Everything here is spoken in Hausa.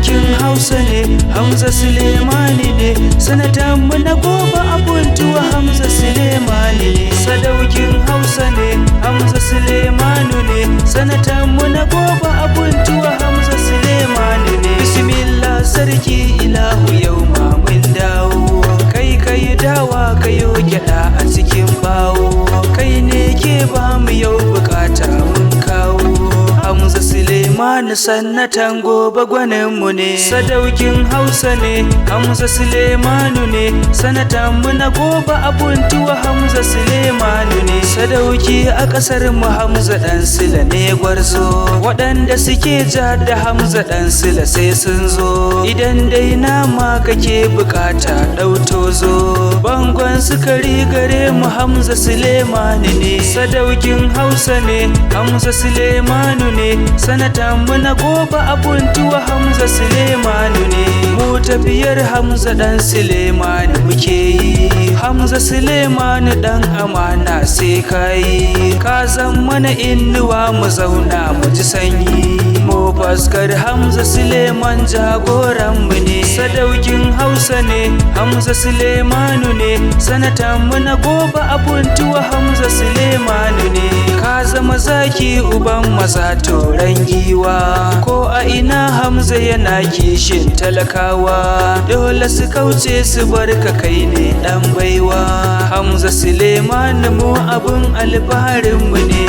sadaukin Hausa ne Hamza Sulemani ne sanatan mu na gobe abuntuwa Hamza Sulemani ne sadaukin Hausa ne Hamza Sulemanu ne sanatan mu na gobe abuntuwa Hamza Sulemani ne bismillah sarki ilahu yau ma mun dawo kai dawa kayo gyada a cikin bawo kai ne ke ba mu yau bukata mun kawo Hamza Sulemani sannatan gobe gwaninmu ne sadaukin Hausa ne Hamza Sulemanu ne sanatan mu na gobe abuntuwa Hamza Sulemanu ne sadauki a ƙasar mu Hamza dan Sule ne gwarzo waɗanda suke ja da Hamza dan Sule sai sun zo idan dai nama kake bukata ɗauto zo bangon sukari gare mu Hamza Sulemanu ne sadaukin Hausa ne Hamza Sulemanu ne sanatan mu na gobe abuntuwa Hamza Sulemanu ne mu tafiyar Hamza dan Sulemanu muke yi Hamza Sulemanu dan amana sai kai ka zan mana innuwa mu zauna mu ji sanyi mu faskar Hamza Suleman jagoran mu ne sadaukin Hausa ne Hamza Sulemanu ne sanatan mu na gobe abuntuwa Hamza Sulemanu ne ka zama zaki uban maza toran giwa ko a ina Hamza yana kishin talakawa dole su kauce su barka kai ne dan baiwa Hamza Sulemanu mu abun alfaharin mu ne